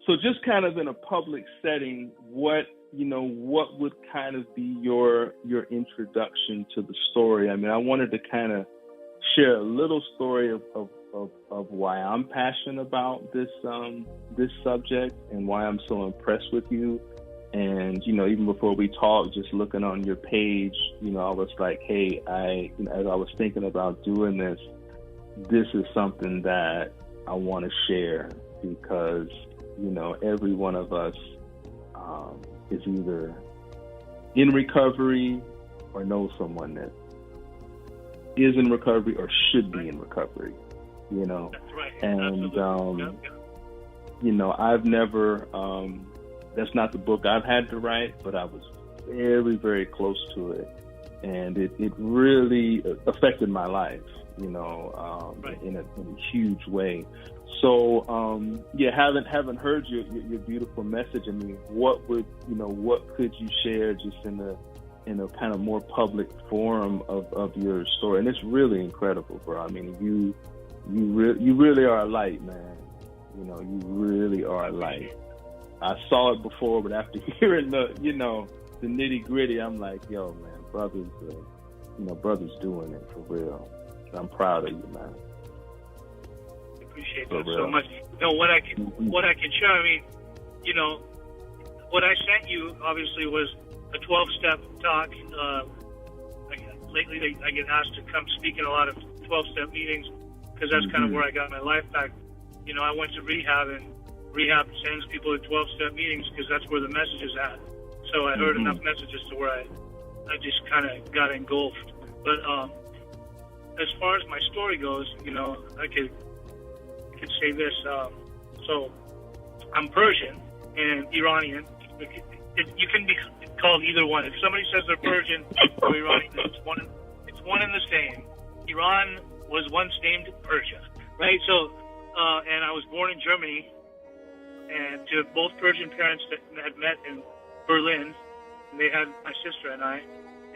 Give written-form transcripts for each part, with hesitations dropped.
So just kind of in a public setting, what would kind of be your introduction to the story? I mean, I wanted to kind of share a little story of why I'm passionate about this subject and why I'm so impressed with you. And, even before we talked, just looking on your page, I was like, hey, as I was thinking about doing this is something that I want to share because, every one of us is either in recovery or knows someone that is in recovery or should be in recovery, That's right. And, I've never, that's not the book I've had to write, but I was very, very close to it. And it really affected my life, in a huge way. So, haven't heard your beautiful message. I mean, what could you share just in a kind of more public forum of your story? And it's really incredible, bro. I mean, you really are a light, man. You really are a light. I saw it before, but after hearing the nitty gritty, I'm like, yo, man, brother's doing it for real. I'm proud of you, man. I appreciate that so much. What I can share, I mean, what I sent you obviously was a 12-step talk. Lately, I get asked to come speak in a lot of 12-step meetings because that's kind of where I got my life back. I went to rehab, and rehab sends people to 12-step meetings because that's where the message is at. So I heard enough messages to where I just kind of got engulfed. But as far as my story goes, I could say this. So I'm Persian and Iranian. You can be called either one. If somebody says they're Persian or Iranian, it's one and the same. Iran was once named Persia, right? So, and I was born in Germany, and to both Persian parents that had met in Berlin. And they had my sister and I,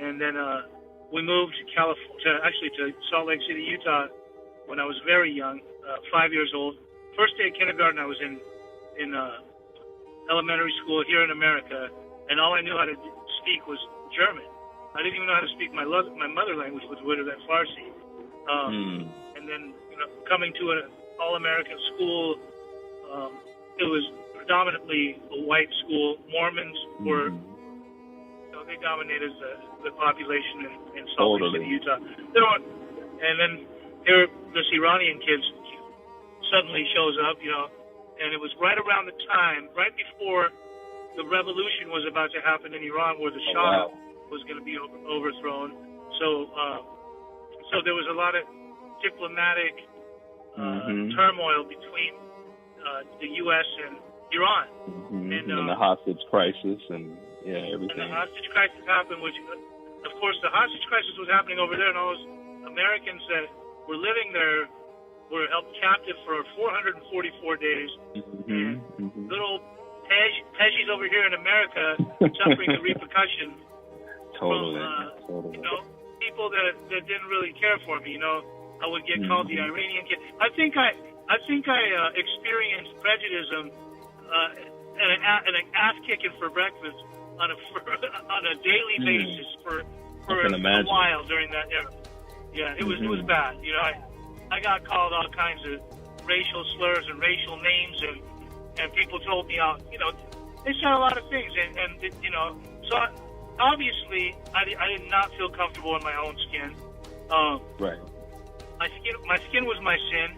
and then we moved to to Salt Lake City, Utah, when I was very young, 5 years old. First day of kindergarten, I was in elementary school here in America, and all I knew how to speak was German. I didn't even know how to speak my mother language, which would have been Farsi. And then, coming to an all-American school, it was predominantly a white school. Mormons were, they dominated the population in Salt Lake City, Utah. And then this Iranian kid suddenly shows up, and it was right around the time, right before the revolution was about to happen in Iran, where the Shah was going to be overthrown. So there was a lot of diplomatic turmoil between the U.S. and Iran. And the hostage crisis and everything. And the hostage crisis happened, which, of course, the hostage crisis was happening over there, and all those Americans that were living there were held captive for 444 days. And little Pejis over here in America suffering the repercussions from people that didn't really care for me. I would get called the Iranian kid. I think I experienced prejudice and an ass kicking for breakfast on a daily basis for a while during that era. Yeah, it was bad. I got called all kinds of racial slurs and racial names, and people told me out. They said a lot of things, and so obviously I did not feel comfortable in my own skin. Right. My skin was my sin.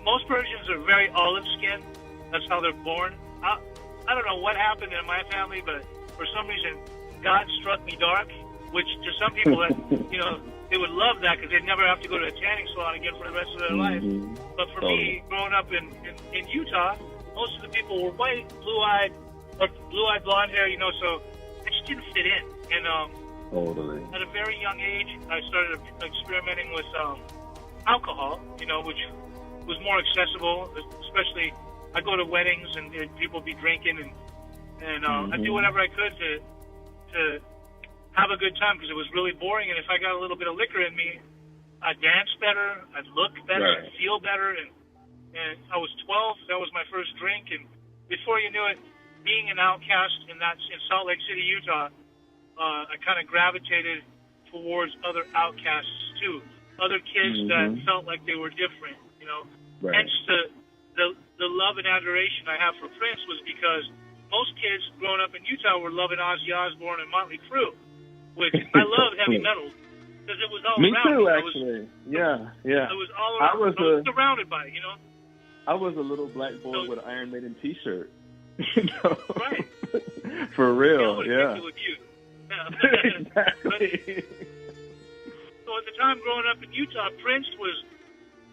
Most Persians are very olive skinned. That's how they're born. I don't know what happened in my family, but for some reason, God struck me dark, which to some people, they would love that because they'd never have to go to a tanning salon again for the rest of their life. But for me, growing up in Utah, most of the people were white, blue-eyed blonde hair, so I just didn't fit in. And at a very young age, I started experimenting with alcohol, which was more accessible, especially I go to weddings and people be drinking, and I do whatever I could to have a good time because it was really boring. And if I got a little bit of liquor in me, I'd dance better, I'd look better, I'd feel better. And I was 12, that was my first drink, and before you knew it, being an outcast in Salt Lake City, Utah, I kind of gravitated towards other outcasts too, other kids that felt like they were different, you know. Right. Hence the love and adoration I have for Prince was because most kids growing up in Utah were loving Ozzy Osbourne and Motley Crue, which I love heavy metal because it was all me around too, me. actually. Yeah. It was all around. I was surrounded by it, you know. I was a little black boy with an Iron Maiden T-shirt. You know? Right. For real, yeah. With you. Exactly. So at the time growing up in Utah, Prince was,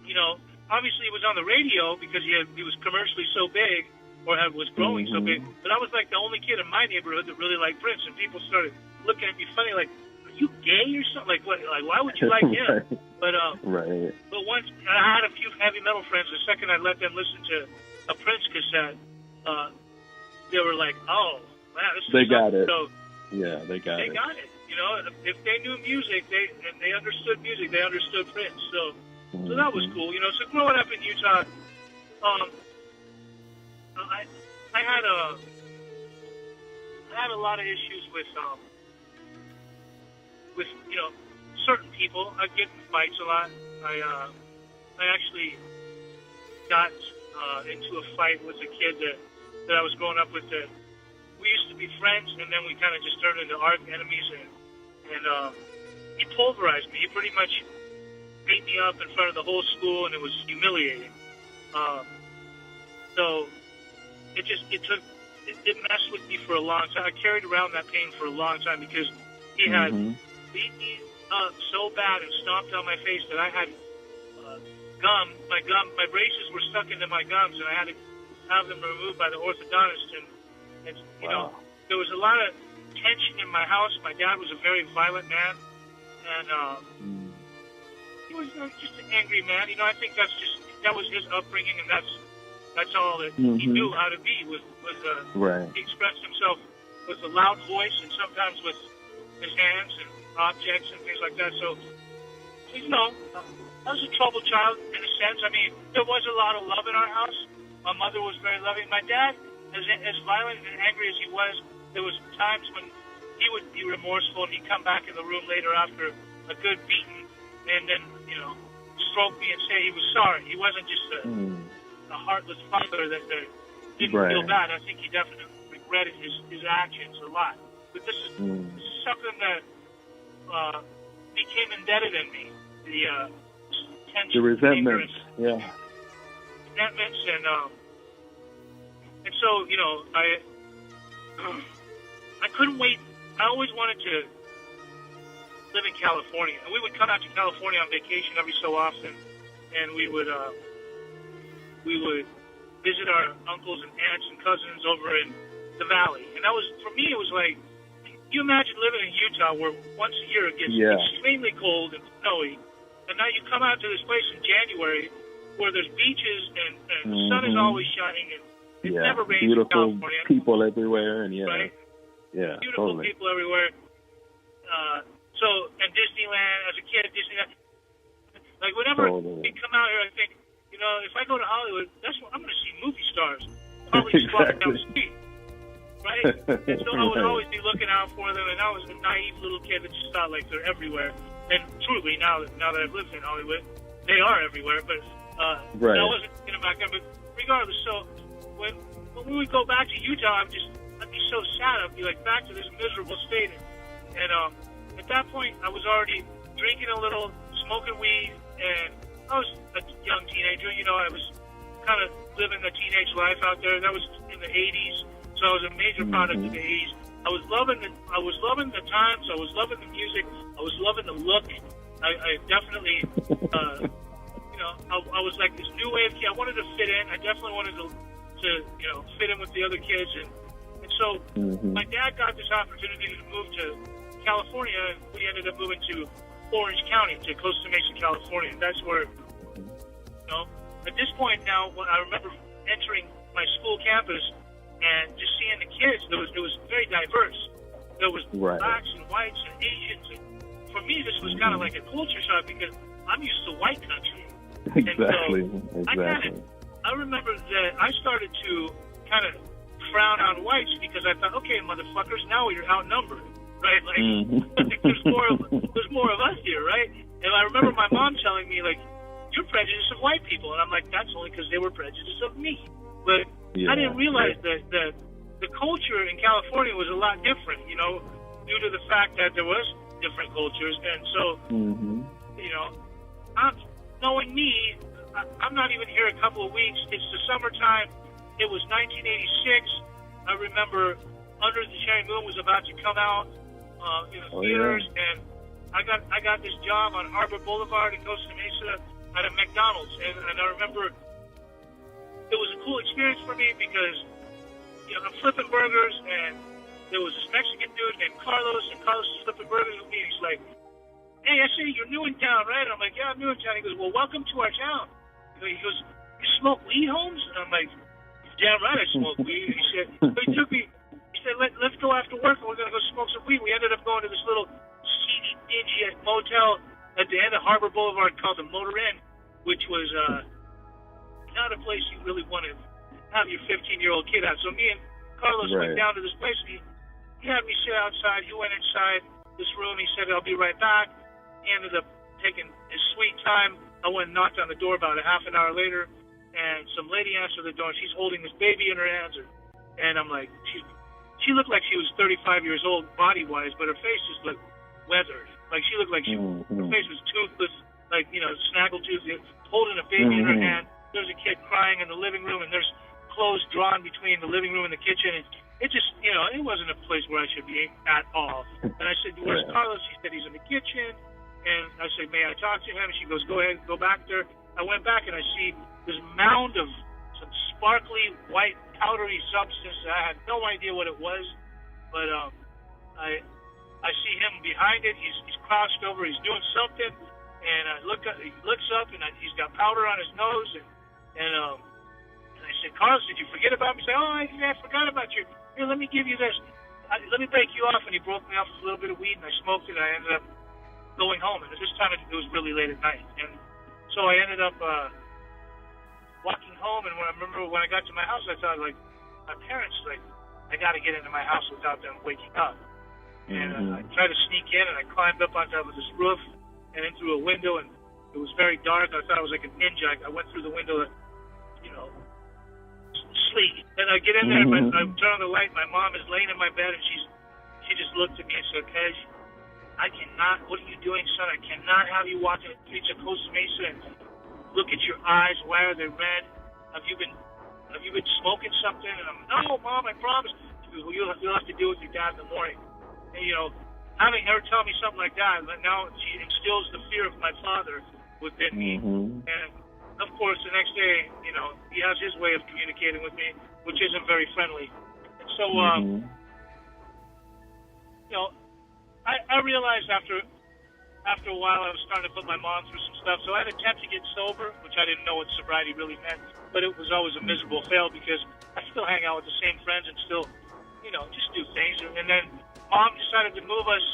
you know, obviously he was on the radio because he was commercially so big or was growing so big. But I was like the only kid in my neighborhood that really liked Prince, and people started looking at me funny, like, "Are you gay or something? Like, what? Like, why would you like him?" But right. But once I had a few heavy metal friends, the second I let them listen to a Prince cassette, they were like, "Oh, man, this is." They got it. So, yeah, they got it. They got it. You know, if they knew music, they understood music. They understood Prince. So that was cool. You know, so growing up in Utah, I had a lot of issues with you know, certain people. I'd get in fights a lot. I actually got into a fight with a kid that I was growing up with. That we used to be friends, and then we kind of just turned into arch enemies. And he pulverized me. He pretty much beat me up in front of the whole school, and it was humiliating. So it messed with me for a long time. I carried around that pain for a long time because he had beat me up so bad and stomped on my face that I had my braces were stuck into my gums, and I had to have them removed by the orthodontist. And you know, there was a lot of tension in my house. My dad was a very violent man, and he was just an angry man. You know, I think that was his upbringing, and that's all that he knew how to be. He expressed himself with a loud voice and sometimes with his hands and objects and things like that. So, you know, I was a troubled child in a sense. I mean, there was a lot of love in our house. My mother was very loving. My dad, as violent and angry as he was, there was times when he would be remorseful and he'd come back in the room later after a good beating and then, you know, stroke me and say he was sorry. He wasn't just a heartless father that didn't feel bad. I think he definitely regretted his actions a lot. But this is something that became embedded in me. The tension, the resentments, resentments, and so, you know, I couldn't wait. I always wanted to live in California, and we would come out to California on vacation every so often, and we would visit our uncles and aunts and cousins over in the valley. And that was, for me, it was like, you imagine living in Utah where once a year it gets extremely cold and snowy, and now you come out to this place in January where there's beaches and the sun is always shining and it never rains in California. Beautiful people everywhere, and beautiful people everywhere. So, and Disneyland, as a kid, Disneyland. Like, whenever we come out here, I think, you know, if I go to Hollywood, that's what I'm going to see movie stars. Probably just walking down the street. Right? And so I would always be looking out for them, and I was a naive little kid that just thought, like, they're everywhere. And truly, now that I've lived in Hollywood, they are everywhere. But I wasn't thinking back then. But regardless, so when we would go back to Utah, I'd be so sad. I'd be, like, back to this miserable state. And at that point, I was already drinking a little, smoking weed, and I was a young teenager. You know, I was kind of living a teenage life out there. That was in the 80s. So I was a major product of the 80s. I was loving the times. I was loving the music. I was loving the look. I definitely, you know, I was like this new wave kid. I wanted to fit in. I definitely wanted to you know, fit in with the other kids. And so my dad got this opportunity to move to California, and we ended up moving to Orange County, to Costa Mesa, California. And that's where, you know, at this point now, when I remember entering my school campus and just seeing the kids, it was very diverse. There was blacks and whites and Asians. And for me, this was kind of like a culture shock because I'm used to white country. Exactly. And so I remember that I started to kind of frown on whites because I thought, okay, motherfuckers, now you're outnumbered, right? Like, there's more of us here, right? And I remember my mom telling me, like, you're prejudiced of white people. And I'm like, that's only because they were prejudiced of me. But I didn't realize that the culture in California was a lot different, you know, due to the fact that there was different cultures. And so, you know, knowing me, I'm not even here a couple of weeks. It's the summertime. It was 1986. I remember Under the Cherry Moon was about to come out in the theaters, and I got this job on Harbor Boulevard in Costa Mesa at a McDonald's, and I remember it was a cool experience for me because, you know, I'm flipping burgers, and there was this Mexican dude named Carlos, and Carlos was flipping burgers with me. He's like, hey, I see you're new in town, right? I'm like, yeah, I'm new in town. He goes, well, welcome to our town. He goes, you smoke weed, Holmes? And I'm like, damn right I smoke weed. He said, but he took me, he said, let's go after work, and we're going to go smoke some weed. We ended up going to this little seedy, dingy motel at the end of Harbor Boulevard called the Motor Inn, which was not a place you really want to have your 15-year-old kid at. So me and Carlos went down to this place, and he had me sit outside. He went inside this room. He said, I'll be right back. He ended up taking his sweet time. I went and knocked on the door about a half an hour later, and some lady answered the door, and she's holding this baby in her hands. And I'm like, she looked like she was 35 years old body-wise, but her face just looked weathered. Like she looked like her face was toothless, like, you know, snaggletooth, holding a baby in her hand. There's a kid crying in the living room, and there's clothes drawn between the living room and the kitchen. And it just, you know, it wasn't a place where I should be at all. And I said, where's Carlos? She said, he's in the kitchen. And I said, may I talk to him? She goes, go ahead, go back there. I went back, and I see this mound of some sparkly white powdery substance. I had no idea what it was, but I see him behind it. He's crouched over. He's doing something, and he looks up, and he's got powder on his nose, and I said, Carlos, did you forget about me? He said, oh, I forgot about you. Here, let me give you this. Let me break you off. And he broke me off with a little bit of weed, and I smoked it, and I ended up going home. And at this time, it was really late at night. And so I ended up walking home, and when I got to my house, I thought, like, my parents, like, I got to get into my house without them waking up. And I tried to sneak in, and I climbed up on top of this roof and in through a window, and it was very dark. I thought I was like a ninja. I went through the window, you know, sleep. And I get in there, but I turn on the light. My mom is laying in my bed, and she just looked at me and said, Pej, I cannot, what are you doing, son? I cannot have you walking the streets of Costa Mesa and look at your eyes. Why are they red? Have you been smoking something? And I'm, no, Mom, I promise. She goes, well, you'll have to deal with your dad in the morning. And, you know, having her tell me something like that, now she instills the fear of my father within me. And, of course, the next day, you know, he has his way of communicating with me, which isn't very friendly. And so, you know, I realized after a while I was starting to put my mom through some stuff. So I had an attempt to get sober, which I didn't know what sobriety really meant, but it was always a miserable fail because I still hang out with the same friends and still, you know, just do things. And then Mom decided to move us.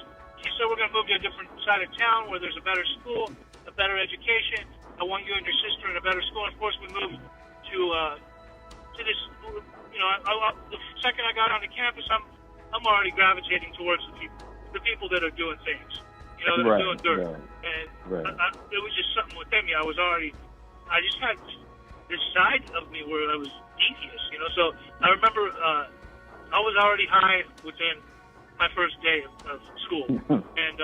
She said, we're going to move to a different side of town where there's a better school, a better education. I want you and your sister in a better school. And of course, we moved to this, you know, the second I got onto campus, I'm already gravitating towards the people that are doing things, you know, that are doing dirt. And it was just something within me. I just had this side of me where I was devious, you know. So I remember I was already high within my first day of school. And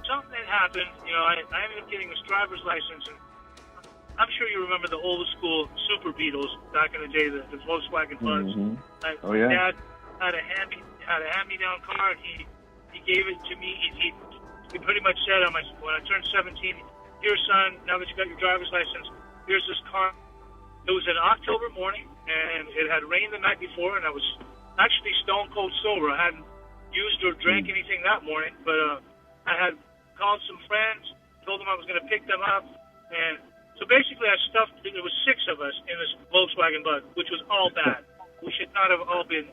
something happened, you know, I ended up getting this driver's license. And I'm sure you remember the old school Super Beetles back in the day, the Volkswagen Buzz. My dad had a hand-me-down car, and he gave it to me. He pretty much said when I turned 17, here, son, now that you got your driver's license, here's this car. It was an October morning, and it had rained the night before, and I was actually stone cold sober. I hadn't used or drank anything that morning, but I had called some friends, told them I was going to pick them up, and so basically there was 6 of us in this Volkswagen Bug, which was all bad. We should not have all been,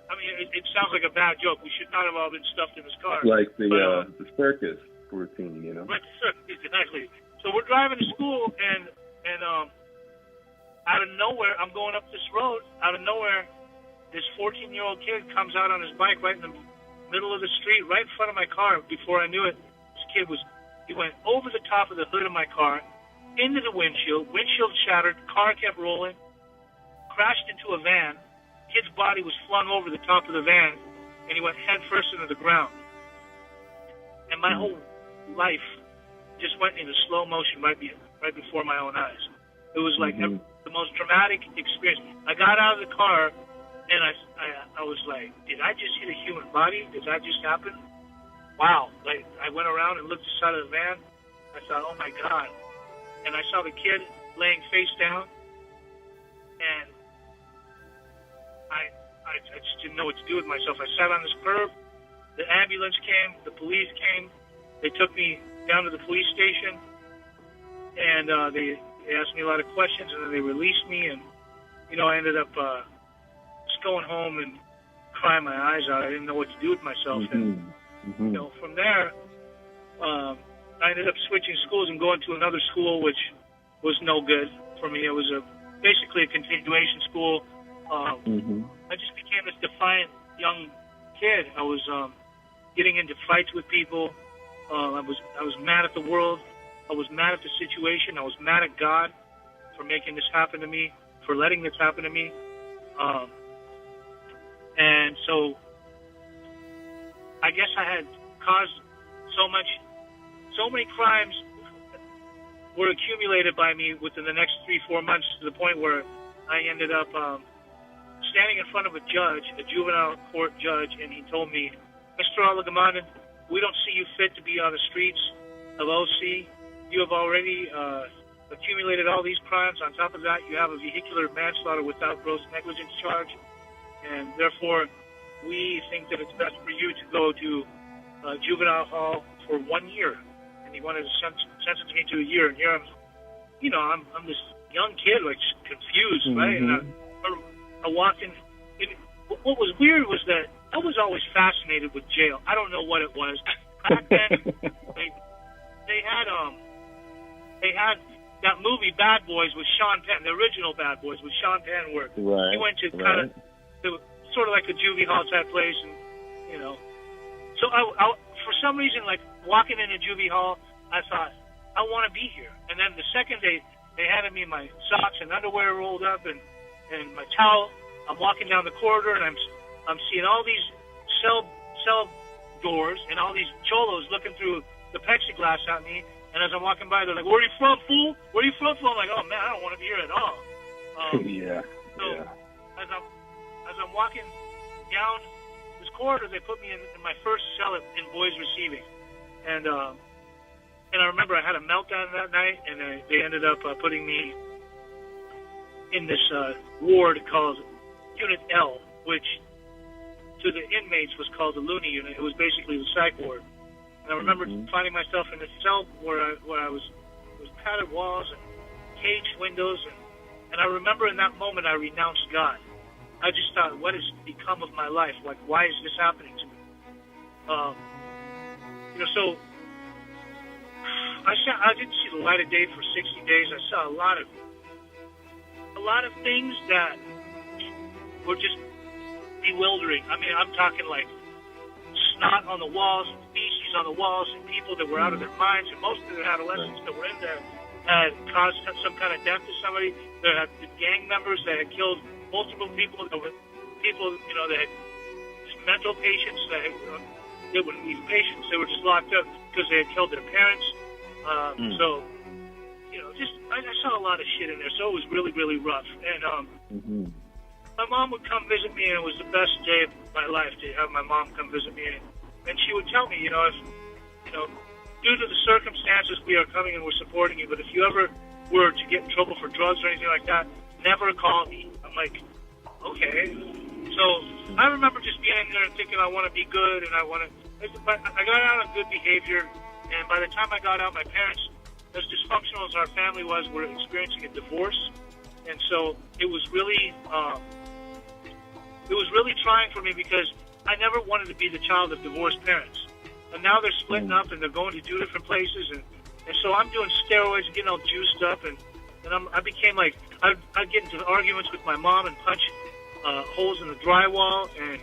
I mean, it sounds like a bad joke. We should not have all been stuffed in this car. Like the circus routine, you know? Right, exactly. So we're driving to school, and out of nowhere, I'm going up this road. Out of nowhere, this 14-year-old kid comes out on his bike right in the middle of the street, right in front of my car. Before I knew it, he went over the top of the hood of my car, into the windshield shattered, car kept rolling, crashed into a van. Kid's body was flung over the top of the van, and he went head first into the ground. And my whole life just went into slow motion right before my own eyes. It was like the most dramatic experience. I got out of the car, and I was like, did I just hit a human body? Did that just happen? Wow. Like, I went around and looked inside of the van. I thought, oh, my God. And I saw the kid laying face down, and I just didn't know what to do with myself. I sat on this curb. The ambulance came. The police came. They took me down to the police station, and they asked me a lot of questions, and then they released me. And, I ended up just going home and crying my eyes out. I didn't know what to do with myself. And, from there, I ended up switching schools and going to another school, which was no good for me. It was basically a continuation school. I just became this defiant young kid. I was getting into fights with people. I was mad at the world. I was mad at the situation. I was mad at God for making this happen to me, for letting this happen to me. And so I guess I had caused so many crimes were accumulated by me within the next 3-4 months, to the point where I ended up standing in front of a judge, a juvenile court judge, and he told me, Mr. Alaghamandan, we don't see you fit to be on the streets of OC. You have already accumulated all these crimes. On top of that, you have a vehicular manslaughter without gross negligence charge, and therefore we think that it's best for you to go to juvenile hall for 1 year. And he wanted to sentence me to a year. And here I'm this young kid, like, confused, right? And I walked in. What was weird was that I was always fascinated with jail. I don't know what it was. Back then, they had that movie Bad Boys with Sean Penn, the original Bad Boys with Sean Penn, where he went to kind of sort of like a juvie hall type place, and So I for some reason, like, walking in a juvie hall, I thought, I want to be here. And then the second they handed me my socks and underwear rolled up and my towel. I'm walking down the corridor, and I'm seeing all these cell doors and all these cholos looking through the plexiglass at me. And as I'm walking by, they're like, "Where are you from, fool? Where are you from, fool?" I'm like, "Oh man, I don't want to be here at all." As I'm walking down this corridor, they put me in my first cell in boys receiving, and I remember I had a meltdown that night, and they ended up putting me in this ward called Unit L, which to the inmates was called the Looney Unit. It was basically the psych ward. And I remember finding myself in a cell where I was padded walls and caged windows, and I remember in that moment I renounced God. I just thought, what has become of my life? Like, why is this happening to me? So I didn't see the light of day for 60 days. I saw a lot of things that were just bewildering. I mean, I'm talking like snot on the walls, and feces on the walls, and people that were out of their minds, and most of the adolescents that were in there had caused some kind of death to somebody. There had been gang members that had killed multiple people. There were people, that had just mental patients they wouldn't be patients. They were just locked up because they had killed their parents. So, I saw a lot of shit in there. So it was really, really rough. And my mom would come visit me, and it was the best day of my life to have my mom come visit me. And she would tell me, if due to the circumstances, we are coming and we're supporting you. But if you ever were to get in trouble for drugs or anything like that, never call me. I'm like, okay. So I remember just being in there and thinking I want to be good, and I got out on good behavior. And by the time I got out, my parents, as dysfunctional as our family was, were experiencing a divorce. And so it was really trying for me, because I never wanted to be the child of divorced parents. And now they're splitting up, and they're going to 2 different places. And so I'm doing steroids and getting all juiced up. And And I became like, I'd get into arguments with my mom and punch holes in the drywall and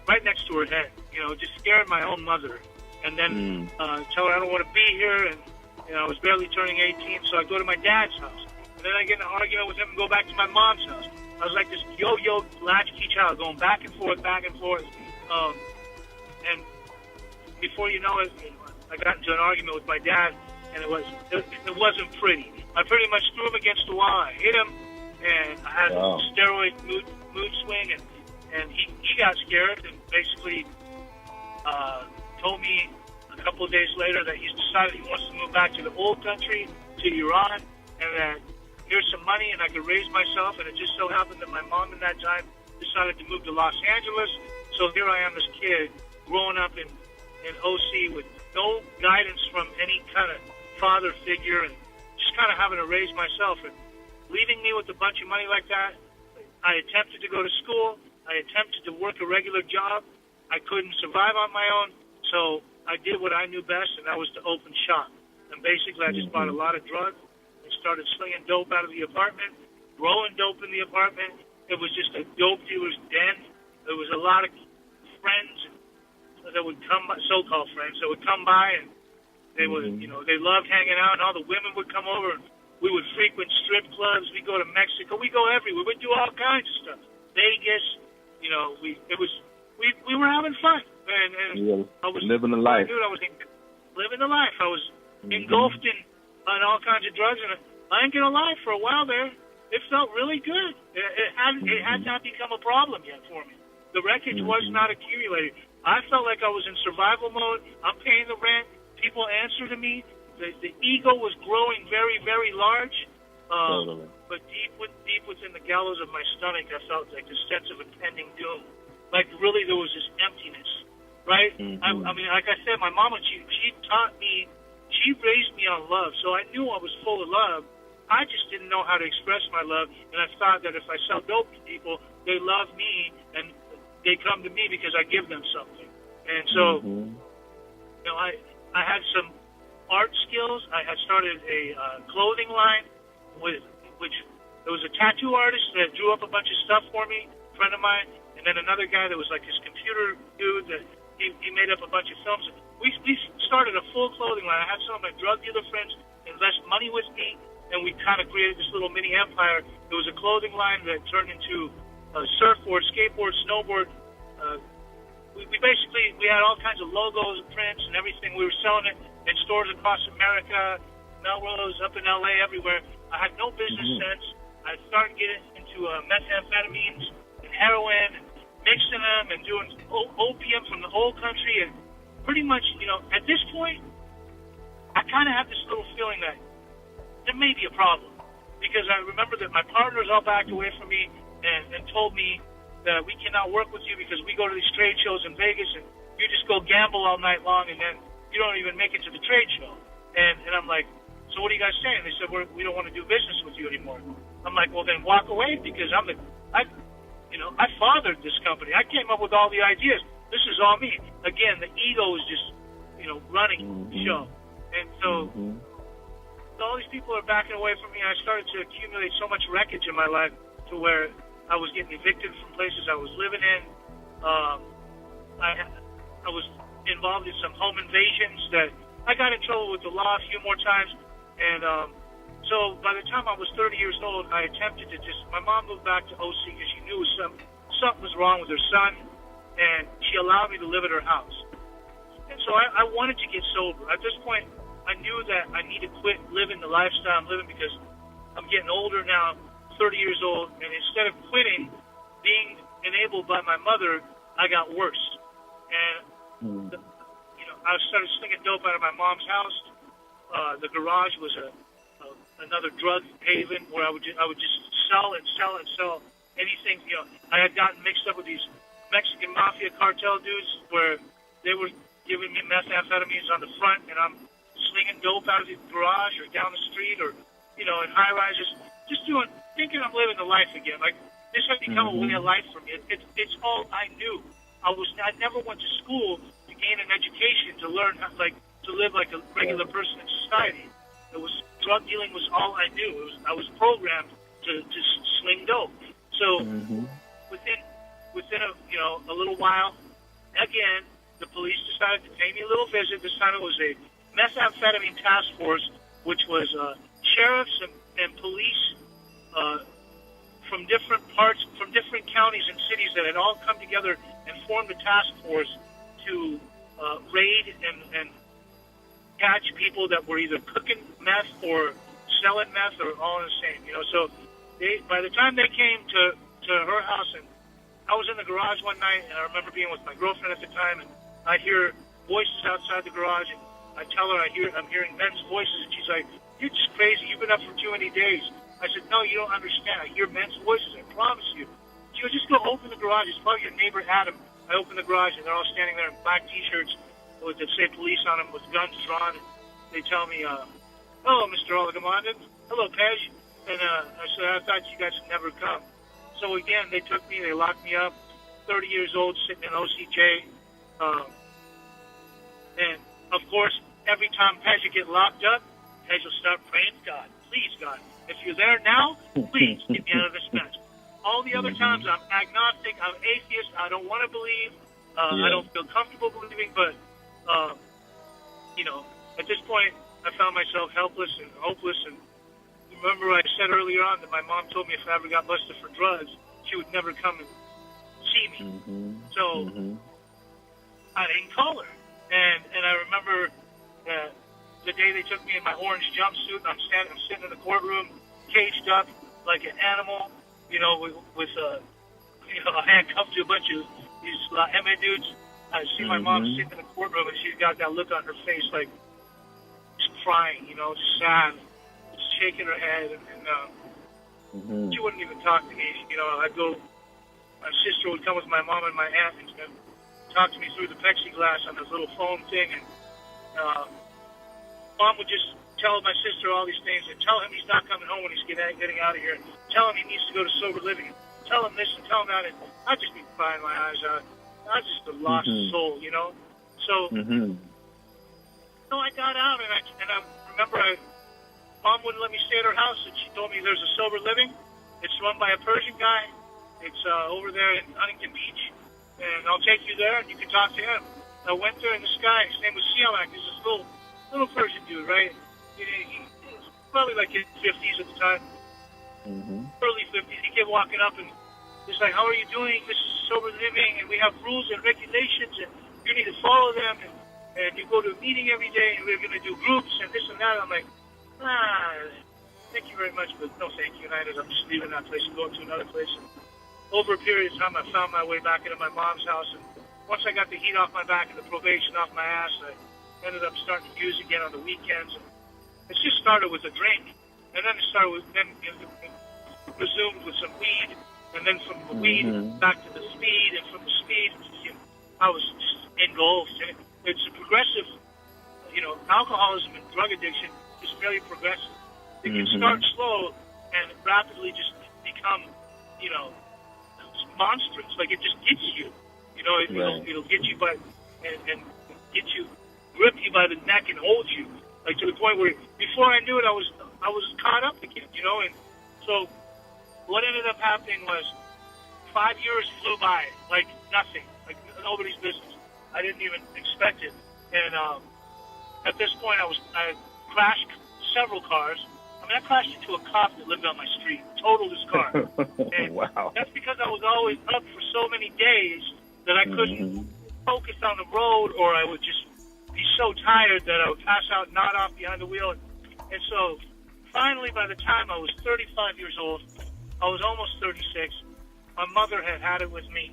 right next to her head, just scaring my own mother. And then tell her I don't want to be here. And, I was barely turning 18, so I go to my dad's house. And then I get in an argument with him and go back to my mom's house. I was like this yo-yo latchkey child going back and forth, back and forth. And before you know it, I got into an argument with my dad, and it wasn't pretty. I pretty much threw him against the wall. I hit him, and I had a steroid mood swing, and he got scared and basically told me a couple of days later that he's decided he wants to move back to the old country, to Iran, and that here's some money and I could raise myself. And it just so happened that my mom in that time decided to move to Los Angeles. So here I am, this kid growing up in OC with no guidance from any kind of father figure and just kind of having to raise myself. And leaving me with a bunch of money like that, I attempted to go to school. I attempted to work a regular job. I couldn't survive on my own. So I did what I knew best, and that was to open shop. And basically, I just bought a lot of drugs and started slinging dope out of the apartment, growing dope in the apartment. It was just a dope dealer's den. There was a lot of friends that would come by, so-called friends, that would come by, and they would, they loved hanging out, and all the women would come over, and we would frequent strip clubs. We'd go to Mexico. We'd go everywhere. We'd do all kinds of stuff. Vegas, we were having fun. And I was living the life. Dude, I was living the life. I was engulfed in all kinds of drugs, and I ain't gonna lie, for a while there, it felt really good. It had not become a problem yet for me. The wreckage was not accumulated. I felt like I was in survival mode. I'm paying the rent. People answer to me. The ego was growing very, very large. Totally. But deep within the gallows of my stomach, I felt like a sense of impending doom. Like really, there was this emptiness. Right? I mean, like I said, my mama, she taught me, she raised me on love, so I knew I was full of love. I just didn't know how to express my love, and I thought that if I sell dope to people, they love me, and they come to me because I give them something. And so, I had some art skills. I had started a clothing line which there was a tattoo artist that drew up a bunch of stuff for me, a friend of mine, and then another guy that was like his computer dude that he made up a bunch of films. We started a full clothing line. I had some of my drug dealer friends invest money with me, and we kind of created this little mini empire. It was a clothing line that turned into a surfboard, skateboard, snowboard. We had all kinds of logos, prints, and everything. We were selling it in stores across America, Melrose, up in LA, everywhere. I had no business sense. I started getting into methamphetamines and heroin, and mixing them and doing opium from the old country. And pretty much, at this point, I kind of have this little feeling that there may be a problem. Because I remember that my partners all backed away from me and told me that we cannot work with you because we go to these trade shows in Vegas and you just go gamble all night long and then you don't even make it to the trade show. And I'm like, so what are you guys saying? They said, we don't want to do business with you anymore. I'm like, well, then walk away because I fathered this company. I came up with all the ideas. This is all me. Again, the ego is just, running the show. And so all these people are backing away from me. I started to accumulate so much wreckage in my life to where I was getting evicted from places I was living in. I was involved in some home invasions that I got in trouble with the law a few more times. And so by the time I was 30 years old, I attempted to my mom moved back to OC because she knew something was wrong with her son, and she allowed me to live at her house. And so I wanted to get sober. At this point, I knew that I need to quit living the lifestyle I'm living because I'm getting older now, 30 years old, and instead of quitting, being enabled by my mother, I got worse. And, I started slinging dope out of my mom's house. The garage was another drug haven where I would just sell anything. I had gotten mixed up with these Mexican mafia cartel dudes where they were giving me methamphetamines on the front, and I'm slinging dope out of the garage or down the street or, in high rises, just thinking I'm living the life again. Like this had become a way of life for me. It's all I knew. I never went to school to gain an education to learn how, to live like a regular person in society. It was drug dealing was all I knew. I was programmed to sling dope. So within a little while, again, the police decided to pay me a little visit. This time it was a methamphetamine task force, which was sheriffs and police from different parts, from different counties and cities that had all come together and formed a task force to raid and catch people that were either cooking meth or selling meth or all in the same. So by the time they came to her house, and I was in the garage one night, and I remember being with my girlfriend at the time, and I hear voices outside the garage, and I tell her I'm hearing men's voices, and she's like, "You're just crazy. You've been up for too many days." I said, "No, you don't understand. I hear men's voices. I promise you." She goes, "Just go open the garage. It's probably your neighbor Adam." I open the garage, and they're all standing there in black T-shirts with that say police on them with guns drawn. And they tell me, "Hello, Mr. Alaghamandan. Hello, Pej." And I said, "I thought you guys would never come." So again, they took me. They locked me up. 30 years old, sitting in OCJ. And of course, every time Pej would get locked up, Pej will start praying, "God, please, God, if you're there now, please get me out of this mess." All the other times, I'm agnostic, I'm atheist, I don't want to believe, I don't feel comfortable believing, but, at this point, I found myself helpless and hopeless. And remember I said earlier on that my mom told me if I ever got busted for drugs, she would never come and see me. So I didn't call her. And I remember the day they took me in my orange jumpsuit, and I'm sitting in the courtroom, caged up like an animal, with handcuffed to a bunch of these MA dudes. I see my mom sitting in the courtroom, and she's got that look on her face, like just crying, just sad, just shaking her head, and she wouldn't even talk to me. My sister would come with my mom and my aunt and talk to me through the plexiglass on this little phone thing, and Mom would just tell my sister all these things and tell him he's not coming home when he's getting out of here, and tell him he needs to go to sober living, tell him this and tell him that, and I'd just be crying my eyes out. I was just a lost soul, So, so I got out, and I remember Mom wouldn't let me stay at her house, and she told me there's a sober living. It's run by a Persian guy. It's over there in Huntington Beach, and I'll take you there, and you can talk to him. I went there, and this guy, his name was Sialak. He's this little Persian dude, right? He was probably like in his 50s at the time, early 50s. He kept walking up, and he's like, "How are you doing? This is sober living, and we have rules and regulations, and you need to follow them, and you go to a meeting every day, and we're going to do groups, and this and that." I'm like, thank you very much, but no thank you. And I ended up just leaving that place and going to another place. And over a period of time, I found my way back into my mom's house, and once I got the heat off my back and the probation off my ass, I ended up starting to use again on the weekends. And it just started with a drink, and then it resumed with some weed, and then from the weed back to the speed, and from the speed, I was just engulfed. And it's a progressive, alcoholism and drug addiction is very progressive. It can start slow and rapidly just become, monstrous. Like it just gets you. It'll get you by and get you, grip you by the neck and hold you, like to the point where before I knew it, I was caught up again. And so what ended up happening was 5 years flew by like nothing, like nobody's business. I didn't even expect it, and at this point, I crashed several cars. I crashed into a cop that lived on my street, totaled his car. And wow. That's because I was always up for so many days that I couldn't focus on the road, or I would just be so tired that I would pass out and nod off behind the wheel. And so finally, by the time I was 35 years old, I was almost 36, my mother had it with me.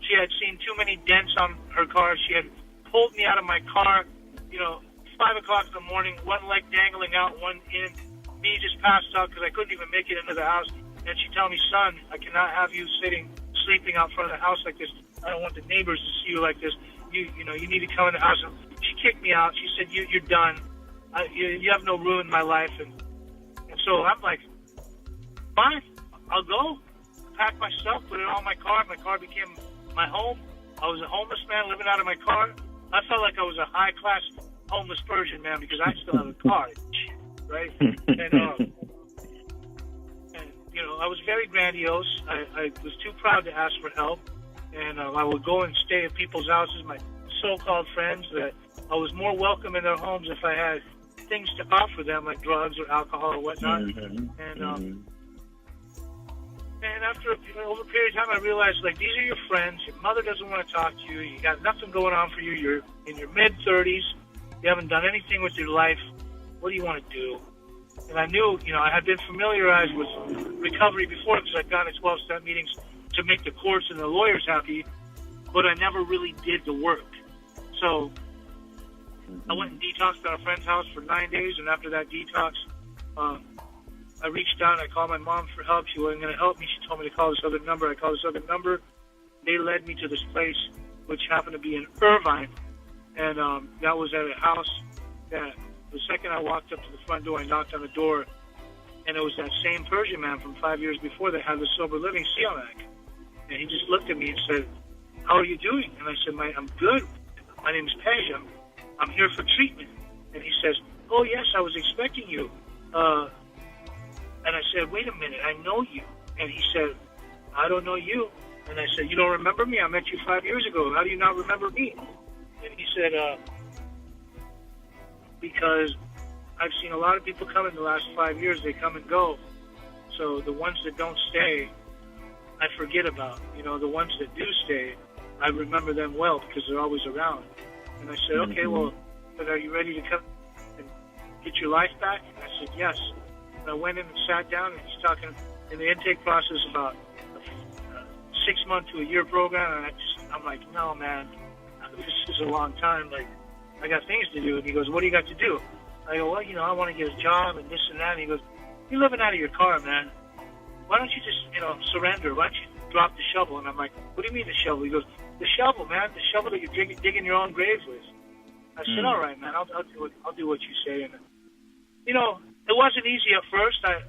She had seen too many dents on her car. She had pulled me out of my car, 5 o'clock in the morning, one leg dangling out, one in. Me just passed out because I couldn't even make it into the house. And she told me, "Son, I cannot have you sleeping out front of the house like this. I don't want the neighbors to see you like this. You need to come in the house." And she kicked me out. She said, "You're done. You have no room in my life." And so I'm like, fine, I'll go. Pack my stuff, put it on my car. My car became my home. I was a homeless man living out of my car. I felt like I was a high-class homeless Persian man because I still have a car. right? And you know, I was very grandiose. I was too proud to ask for help, and I would go and stay at people's houses, my so-called friends, that I was more welcome in their homes if I had things to offer them, like drugs or alcohol or whatnot. And after over a period of time, I realized, like, these are your friends. Your mother doesn't want to talk to you. You got nothing going on for you. You're in your mid-30s. You haven't done anything with your life. What do you want to do? And I knew, you know, I had been familiarized with recovery before because I'd gone to 12-step meetings to make the courts and the lawyers happy, but I never really did the work. So I went and detoxed at a friend's house for 9 days, and after that detox, I reached out and I called my mom for help. She wasn't going to help me. She told me to call this other number. I called this other number. They led me to this place, which happened to be in Irvine, and that was at a house that the second I walked up to the front door, I knocked on the door, and it was that same Persian man from 5 years before that had the sober living Siamak. And he just looked at me and said, "How are you doing?" And I said, "I'm good. My name is Pejman. I'm here for treatment." And he says, "Oh, yes, I was expecting you." And I said, "Wait a minute, I know you." And he said, "I don't know you." And I said, "You don't remember me? I met you 5 years ago. How do you not remember me?" And he said, "Because I've seen a lot of people come in the last 5 years. They come and go. So the ones that don't stay, I forget about. You know, the ones that do stay, I remember them well because they're always around." And I said, "Okay, well, but are you ready to come and get your life back?" And I said, "Yes." And I went in and sat down, and he's talking in the intake process about a 6-month to a year program. And I'm like, "No, man, this is a long time. Like, I got things to do." And he goes, "What do you got to do?" I go, "Well, you know, I want to get a job and this and that." And he goes, "You're living out of your car, man. Why don't you just, you know, surrender? Why don't you drop the shovel?" And I'm like, "What do you mean the shovel?" He goes, "The shovel, man. The shovel that you're digging your own grave with." I said, "All right, man. I'll do what you say." And you know, it wasn't easy at first. I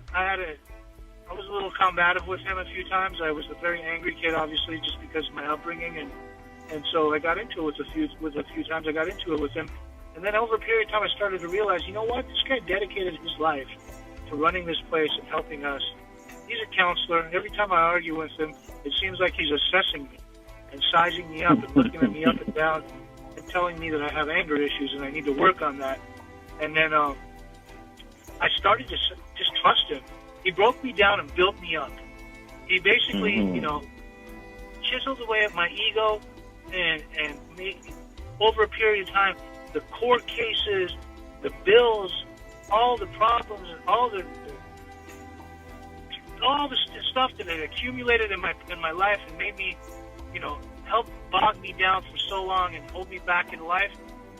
was a little combative with him a few times. I was a very angry kid, obviously, just because of my upbringing, and so I got into it with a few times. I got into it with him, and then over a period of time, I started to realize, you know what? This guy dedicated his life to running this place and helping us. He's a counselor, and every time I argue with him, it seems like he's assessing me and sizing me up and looking at me up and down and telling me that I have anger issues and I need to work on that. And then I started to just trust him. He broke me down and built me up. He basically, you know, chiseled away at my ego and made, over a period of time, the court cases, the bills, all the problems, and all the stuff that had accumulated in my life and made me, you know, help bog me down for so long and hold me back in life.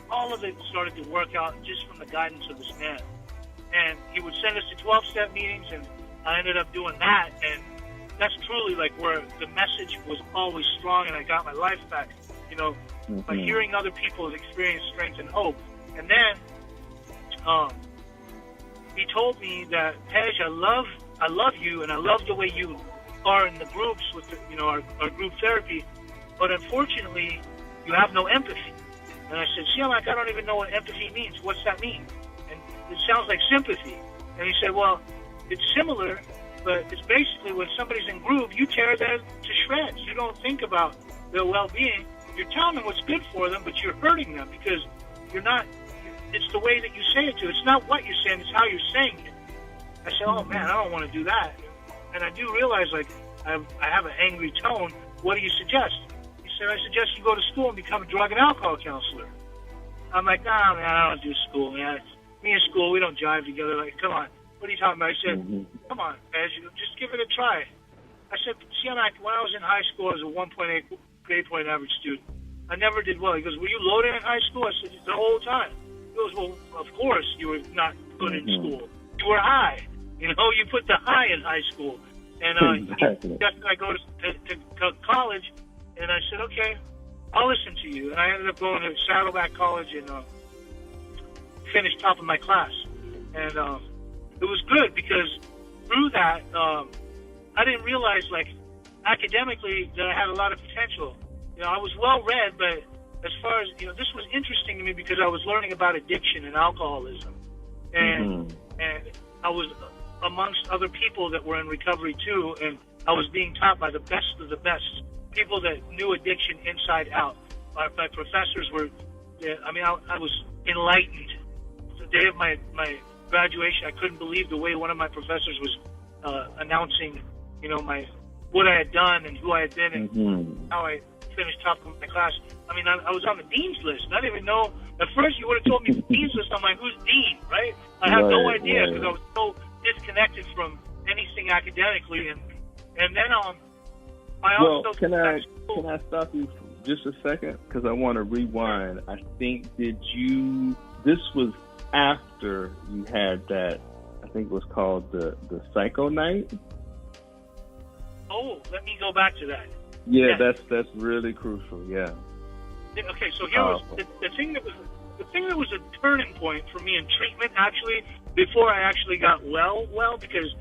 All of it started to work out just from the guidance of this man. And he would send us to 12-step meetings, and I ended up doing that. And that's truly like where the message was always strong, and I got my life back, you know, by hearing other people's experience, strength, and hope. And then he told me that, "Tej, I love you, and I love the way you are in the groups with the, you know, our group therapy, but unfortunately, you have no empathy." And I said, "See, I don't even know what empathy means. What's that mean?" And it sounds like sympathy. And he said, "Well, it's similar, but it's basically when somebody's in group, you tear them to shreds. You don't think about their well-being. You're telling them what's good for them, but you're hurting them because you're not. It's the way that you say it to. It's not what you're saying; it's how you're saying it." I said, "Oh man, I don't want to do that." And I do realize, like, I have an angry tone. What do you suggest? He said, "I suggest you go to school and become a drug and alcohol counselor." I'm like, "Nah, man, I don't do school, man. Me and school, we don't jive together. Like, come on, what are you talking about?" I said, "Come on, man, just give it a try." I said, "See, when I was in high school, I was a 1.8 grade point average student. I never did well." He goes, "Were you loaded in high school?" I said, "The whole time." He goes, "Well, of course you were not good in school. You were high. You know, you put the high in high school." And I go to college, and I said, "Okay, I'll listen to you." And I ended up going to Saddleback College and finished top of my class. And it was good because through that, I didn't realize, like, academically that I had a lot of potential. You know, I was well-read, but as far as, you know, this was interesting to me because I was learning about addiction and alcoholism. And I was amongst other people that were in recovery too, and I was being taught by the best of the best, people that knew addiction inside out. My professors were, I was enlightened. The day of my graduation, I couldn't believe the way one of my professors was announcing, what I had done and who I had been and how I finished top of my class. I was on the dean's list. I didn't even know. At first, you would have told me the dean's list. I'm like, who's dean, right? I have no idea because I was so disconnected from anything academically. And then I also... Can I stop you for just a second? Because I want to rewind. I think, this was after you had that, I think it was called the Psycho Night? Oh, let me go back to that. Yeah, that's really crucial. Yeah. Okay, so here was the thing that was a turning point for me in treatment. Actually, before I actually got well, because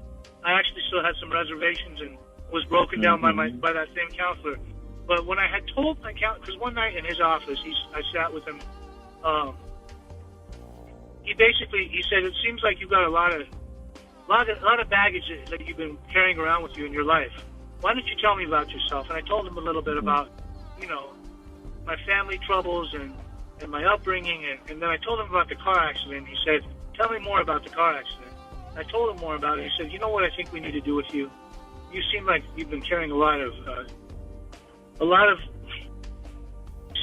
I actually still had some reservations and was broken down by that same counselor. But when I had told my counselor, because one night in his office, I sat with him. He said, it seems like you've got a lot of baggage that you've been carrying around with you in your life. Why don't you tell me about yourself? And I told him a little bit about, my family troubles and my upbringing. And then I told him about the car accident. He said, tell me more about the car accident. I told him more about it. He said, you know what I think we need to do with you? You seem like you've been carrying a lot of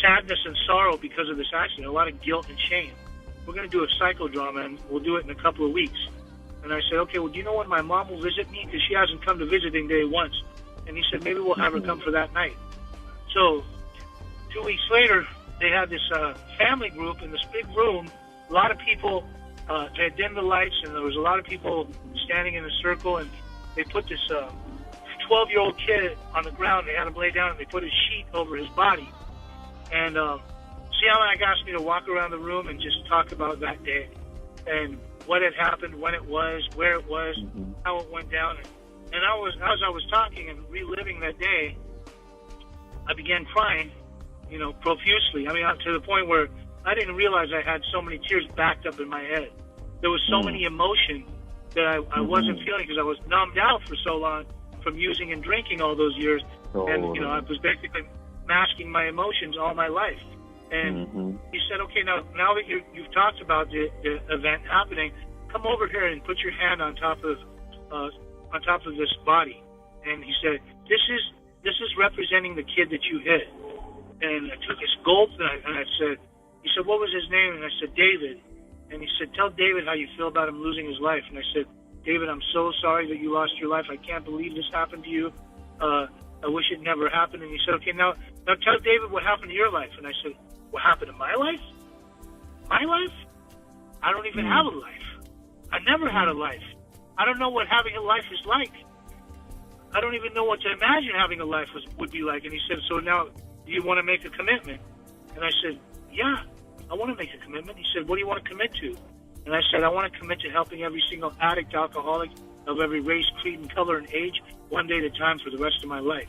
sadness and sorrow because of this accident, a lot of guilt and shame. We're going to do a psychodrama, and we'll do it in a couple of weeks. And I said, okay, well, do you know when my mom will visit me? Because she hasn't come to visiting day once. And he said, maybe we'll have her come for that night. So 2 weeks later, they had this family group in this big room. A lot of people, they had dimmed the lights, and there was a lot of people standing in a circle. And they put this 12-year-old kid on the ground. They had him lay down, and they put a sheet over his body. And Siamak asked me to walk around the room and just talk about that day and what had happened, when it was, where it was, how it went down. And as I was talking and reliving that day, I began crying, profusely. To the point where I didn't realize I had so many tears backed up in my head. There was so many emotion that I wasn't feeling because I was numbed out for so long from using and drinking all those years. And, I was basically masking my emotions all my life. And he said, okay, now that you've talked about the event happening, come over here and put your hand on top of this body. And he said, this is representing the kid that you hit. And I took his gulp and I said, he said, what was his name? And I said, David. And he said, tell David how you feel about him losing his life. And I said, David, I'm so sorry that you lost your life. I can't believe this happened to you. I wish it never happened. And he said, okay, now tell David what happened to your life. And I said, what happened to my life? My life? I don't even have a life. I never had a life. I don't know what having a life is like. I don't even know what to imagine having a life would be like. And he said, so now do you want to make a commitment? And I said, yeah, I want to make a commitment. He said, what do you want to commit to? And I said, I want to commit to helping every single addict, alcoholic of every race, creed, and color and age, one day at a time for the rest of my life.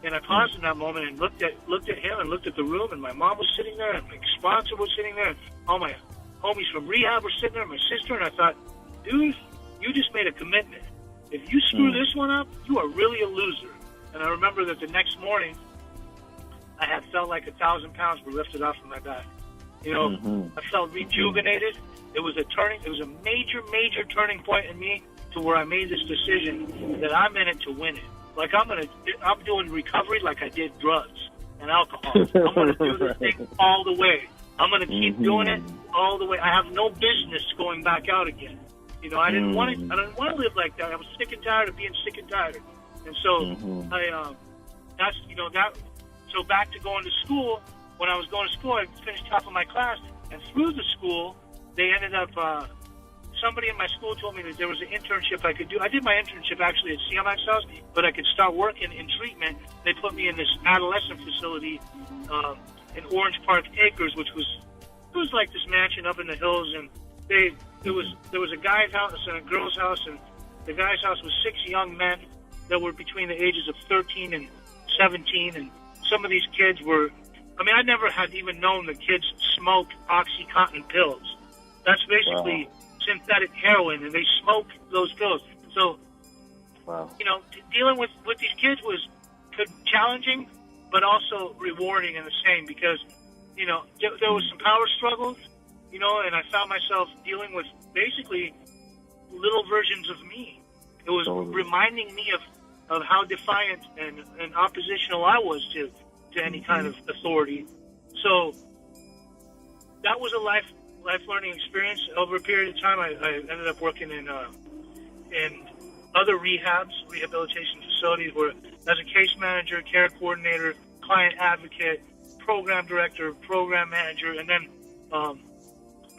And I paused in that moment and looked at him and looked at the room, and my mom was sitting there, and my sponsor was sitting there, and all my homies from rehab were sitting there, my sister, and I thought, dude, you just made a commitment. If you screw this one up, you are really a loser. And I remember that the next morning, I had felt like 1,000 pounds were lifted off of my back. I felt rejuvenated. It was a major, major turning point in me to where I made this decision that I'm in it to win it. Like I'm doing recovery like I did drugs and alcohol. I'm going to do this thing all the way. I'm going to keep doing it all the way. I have no business going back out again. I didn't want to. I didn't want to live like that. I was sick and tired of being sick and tired. And so So back to going to school. When I was going to school, I finished top of my class, and through the school, they ended up. Somebody in my school told me that there was an internship I could do. I did my internship actually at Siamak's house, but I could start working in treatment. They put me in this adolescent facility in Orange Park Acres, which was like this mansion up in the hills, and there was a guy's house and a girl's house, and the guy's house was 6 young men that were between the ages of 13 and 17, and some of these kids were. I never had even known the kids smoked OxyContin pills. That's basically synthetic heroin, and they smoke those pills. So, wow. Dealing with these kids was challenging, but also rewarding in the same, because, there was some power struggles, and I found myself dealing with basically little versions of me. It was reminding me of how defiant and oppositional I was to any kind of authority. So that was a life learning experience. Over a period of time, I ended up working in other rehabilitation facilities, where as a case manager, care coordinator, client advocate, program director, program manager, and then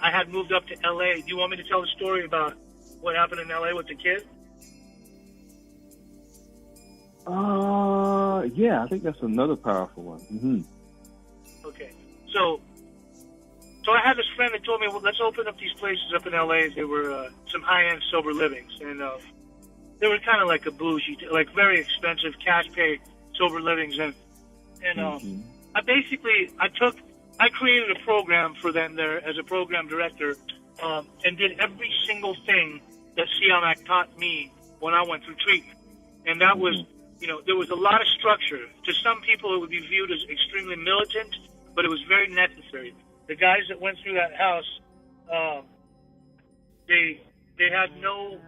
I had moved up to LA. Do you want me to tell the story about what happened in LA with the kid? Yeah, I think that's another powerful one. Mm-hmm. Okay, so I had this friend that told me, well, let's open up these places up in LA. They were some high-end sober livings, and they were kind of like a bougie, like very expensive cash pay sober livings, and I created a program for them there as a program director, and did every single thing that CMAC taught me when I went through treatment, and that was, there was a lot of structure. To some people, it would be viewed as extremely militant, but it was very necessary. The guys that went through that house, they had no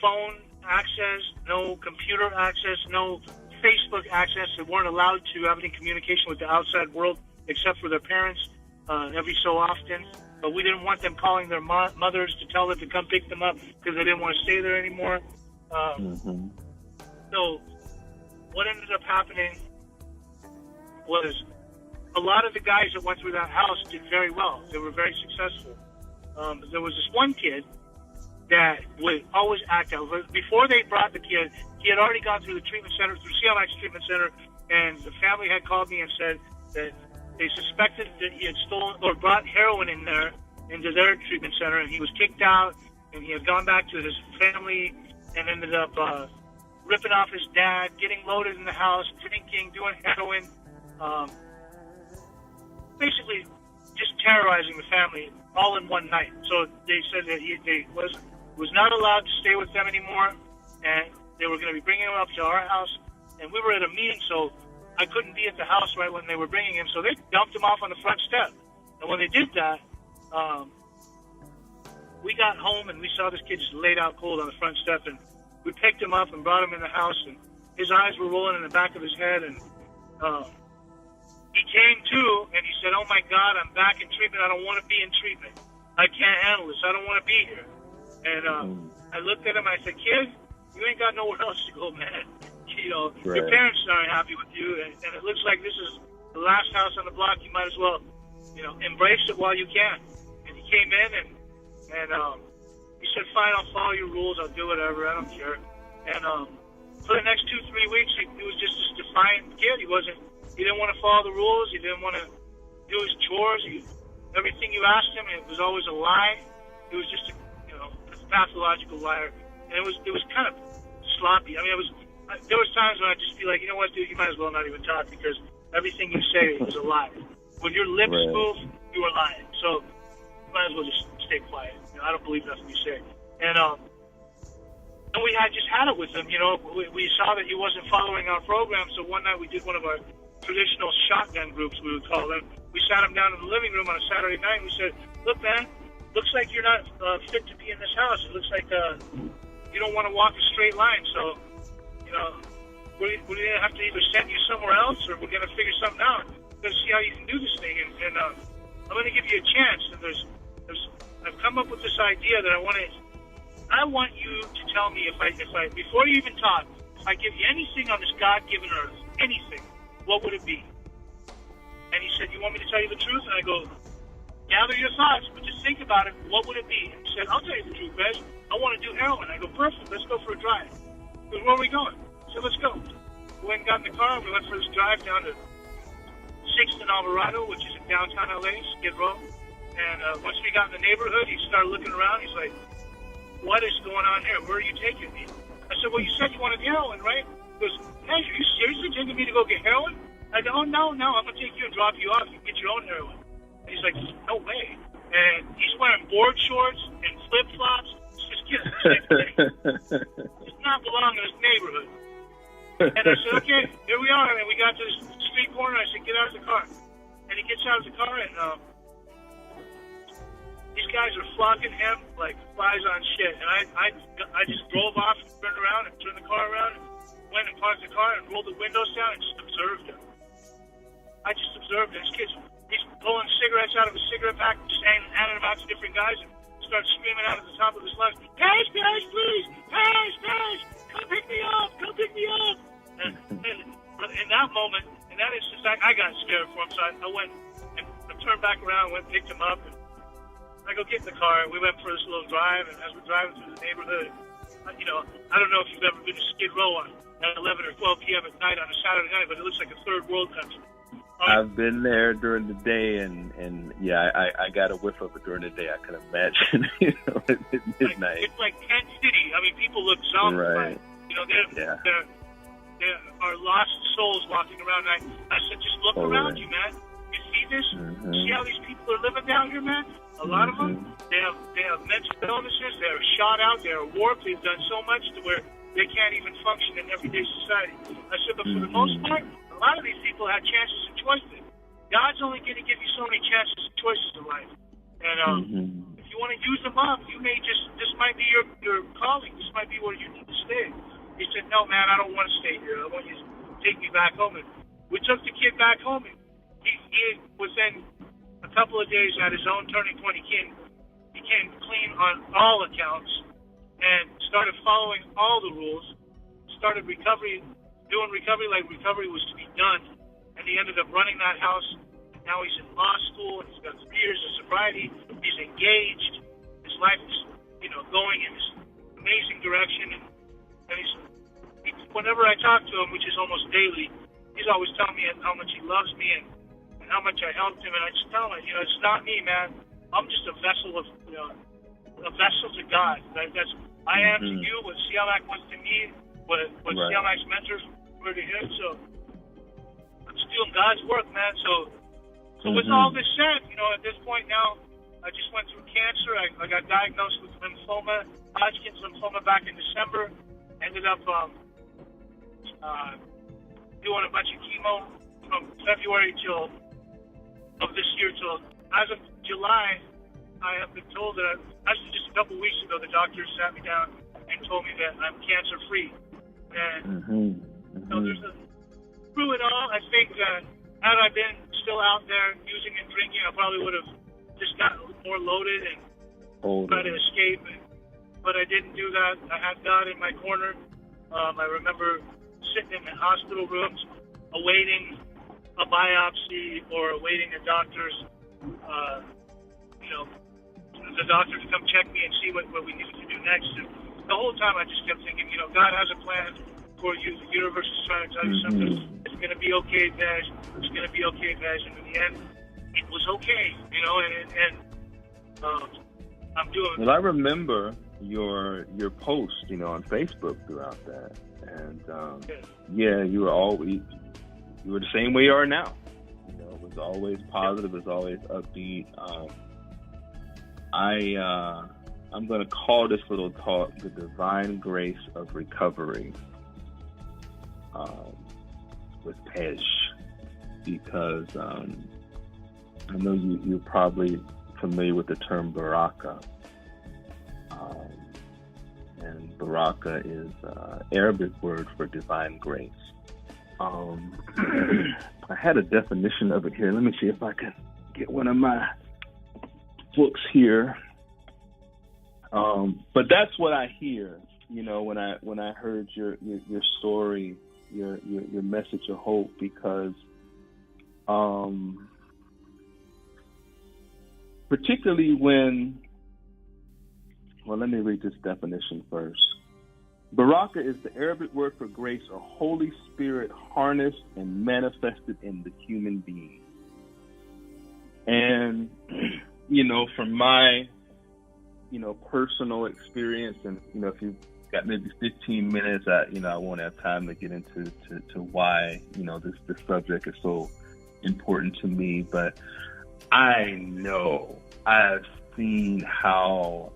phone access, no computer access, no Facebook access. They weren't allowed to have any communication with the outside world except for their parents every so often. But we didn't want them calling their mothers to tell them to come pick them up because they didn't want to stay there anymore. So what ended up happening was a lot of the guys that went through that house did very well. They were very successful. But there was this one kid that would always act out. Before they brought the kid, he had already gone through the treatment center, through CLX treatment center, and the family had called me and said that they suspected that he had stolen or brought heroin into their treatment center, and he was kicked out, and he had gone back to his family and ended up ripping off his dad, getting loaded in the house, drinking, doing heroin, basically just terrorizing the family all in one night. So they said that he was not allowed to stay with them anymore, and they were going to be bringing him up to our house. And we were at a meeting, so I couldn't be at the house right when they were bringing him. So they dumped him off on the front step. And when they did that, we got home and we saw this kid just laid out cold on the front step. And we picked him up and brought him in the house. And his eyes were rolling in the back of his head. And he came to, and he said, "Oh, my God, I'm back in treatment. I don't want to be in treatment. I can't handle this. I don't want to be here." And I looked at him. I said, "Kid, you ain't got nowhere else to go, man. Right. Your parents aren't happy with you, and it looks like this is the last house on the block. You might as well, embrace it while you can." And he came in, and he said, "Fine, I'll follow your rules. I'll do whatever. I don't care." And for the next 2-3 weeks, he was just this defiant kid. He didn't want to follow the rules. He didn't want to do his chores. Everything you asked him, it was always a lie. It was just a pathological liar, and it was kind of sloppy. I mean, there was times when I'd just be like, "You know what, dude, you might as well not even talk, because everything you say is a lie. When your lips move, you are lying. So you might as well just stay quiet. I don't believe nothing you say." And we had just had it with him. We saw that he wasn't following our program, so one night we did one of our traditional shotgun groups, we would call them. We sat him down in the living room on a Saturday night, and we said, "Look, man, looks like you're not fit to be in this house. It looks like you don't want to walk a straight line. So, we're going to have to either send you somewhere else, or we're going to figure something out. We're going to see how you can do this thing. And I'm going to give you a chance. And I've come up with this idea that I want you to tell me if I before you even talk, if I give you anything on this God-given earth, anything, what would it be?" And he said, "You want me to tell you the truth?" And I go, "Gather your thoughts, but just think about it. What would it be?" And he said, "I'll tell you the truth, Bez. I want to do heroin." I go, "Perfect. Let's go for a drive." He goes, "Where are we going?" I said, "Let's go." We went and got in the car. We went for this drive down to 6th and Alvarado, which is in downtown LA, Skid Row. And once we got in the neighborhood, he started looking around. He's like, "What is going on here? Where are you taking me?" I said, "Well, you said you wanted heroin, right?" He goes, "Hey, are you seriously taking me to go get heroin?" I go, "Oh, no, I'm going to take you and drop you off. You can get your own heroin." And he's like, "No way." board shorts and flip-flops. This kid's does not belong in this neighborhood. And I said, okay, here we are. And we got to this street corner. I said, get out of the car. And he gets out of the car, and these guys are flocking him like flies on shit. And I just drove off and turned around and turned the car around and went and parked the car and rolled the windows down and just observed him. I just observed him. This kid's he's pulling cigarettes out of a cigarette pack, just handing them out to different guys, and starts screaming out at the top of his lungs, Pej, please! Pej! Come pick me up! And in that moment, in that instance, I got scared for him, so I went and I turned back around, went and picked him up, and I go get in the car, and we went for this little drive, and as we're driving through the neighborhood, you know, I don't know if you've ever been to Skid Row at 11 or 12 p.m. at night on a Saturday night, but it looks like a third world country. I've been there during the day, and yeah, I got a whiff of it during the day. I can imagine, you know, at midnight. It's like tent city. I mean, people look zombified. Right. You know, there are lost souls walking around. I said, just look around you, man. You see this? Mm-hmm. See how these people are living down here, man? A lot of them, they have mental illnesses. They're shot out. They're warped. They've done so much to where they can't even function in everyday society. I said, but for the most part, a lot of these people have chances and choices. God's only going to give you so many chances and choices in life. And if you want to use them up, you may this might be your calling. This might be where you need to stay. He said, no, man, I don't want to stay here. I want you to take me back home. And we took the kid back home. And he within a couple of days at his own turning point, he became clean on all accounts and started following all the rules, started doing recovery like recovery was to be done, and he ended up running that house. Now he's in law school, and he's got 3 years of sobriety. He's engaged. His life is, you know, going in this amazing direction, and whenever I talk to him, which is almost daily, he's always telling me how much he loves me and how much I helped him, and I just tell him, you know, it's not me, man. I'm just a vessel to God. I am to you what CLAC was to me, what CLAC's mentors were to him. So I'm still God's work, man. So with all this said, you know, at this point now, I just went through cancer. I got diagnosed with lymphoma, Hodgkin's lymphoma, back in December. Ended up doing a bunch of chemo from February of this year till as of July. I have been told that actually just a couple of weeks ago, the doctor sat me down and told me that I'm cancer free. And so through it all, I think that had I been still out there using and drinking, I probably would have just gotten more loaded and tried to escape. But I didn't do that. I had God in my corner. I remember sitting in the hospital rooms awaiting a biopsy or awaiting a doctor's, the doctor to come check me and see what we needed to do next. And the whole time I just kept thinking, you know, God has a plan for you. The universe is trying to tell you something. It's going to be okay, Pej. It's going to be okay, Pej. And in the end, it was okay, you know, and I'm doing. Well, I remember your post, you know, on Facebook throughout that, and you were the same way you are now. You know, it was always positive, it was always upbeat. I'm going to call this little talk the divine grace of recovery with Pej, because I know you're probably familiar with the term baraka. And baraka is Arabic word for divine grace. I had a definition of it here. Let me see if I can get one of my books here. But that's what I hear, you know, when I heard your story, your message of hope, because particularly when, well, let me read this definition first. Baraka is the Arabic word for grace, or Holy Spirit harnessed and manifested in the human being. And, you know, from my, you know, personal experience, and, you know, if you've got maybe 15 minutes, I won't have time to get into why, you know, this subject is so important to me, but I know I've seen how,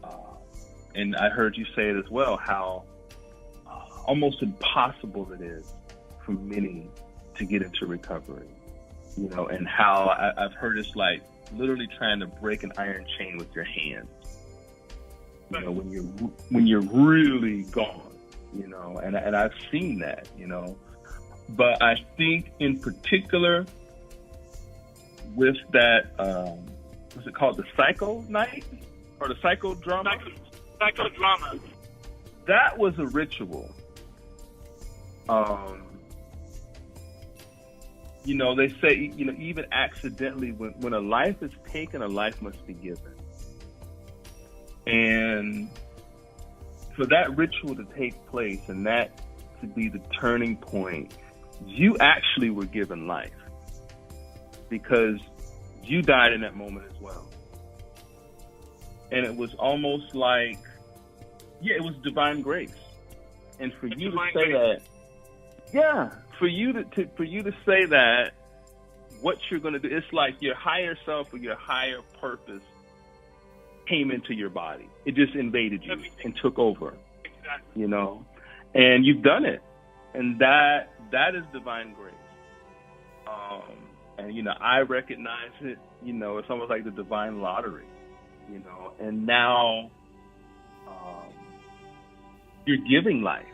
and I heard you say it as well, how almost impossible it is for many to get into recovery, and how I've heard it's like literally trying to break an iron chain with your hands, when you're really gone, and I've seen that, but I think in particular with that, what's it called, the psycho night or the psychodrama? Psychodrama. That was a ritual. They say, even accidentally, when a life is taken, a life must be given. And for that ritual to take place and that to be the turning point, you actually were given life because you died in that moment as well. And it was almost like, it was divine grace. And for you to say that, for you to say that, what you're going to do, it's like your higher self or your higher purpose came into your body. It just invaded you and took over, and you've done it. And that is divine grace. And, I recognize it, it's almost like the divine lottery, and now you're giving life.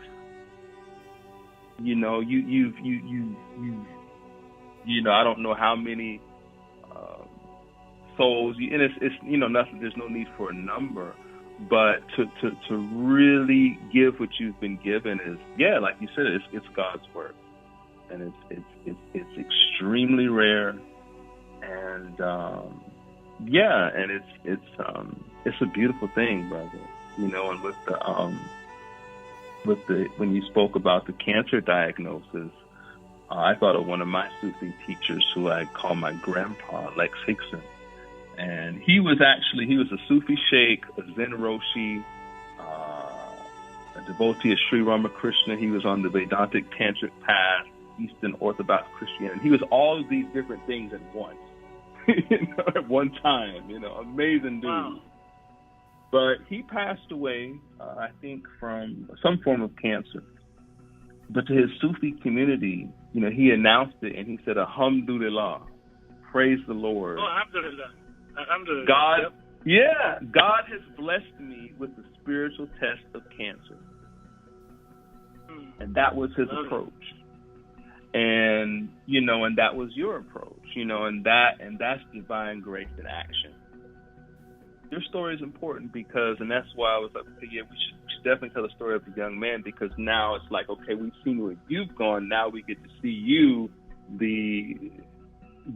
I don't know how many souls, and it's nothing. There's no need for a number, but to really give what you've been given is, like you said, it's God's work, and it's extremely rare, and and it's a beautiful thing, brother. And with the when you spoke about the cancer diagnosis, I thought of one of my Sufi teachers who I call my grandpa, Lex Hickson. And he was a Sufi sheikh, a Zen Roshi, a devotee of Sri Ramakrishna. He was on the Vedantic Tantric path, Eastern Orthodox Christianity. He was all of these different things at once, at one time, amazing dude. Wow. But he passed away, I think, from some form of cancer. But to his Sufi community, he announced it and he said, Alhamdulillah, praise the Lord. Oh, Alhamdulillah. Alhamdulillah. God has blessed me with the spiritual test of cancer. And that was his approach. And, and that was your approach, and that's divine grace in action. Your story is important and that's why I was like, we should definitely tell the story of the young man, because now it's like, okay, we've seen where you've gone. Now we get to see you, the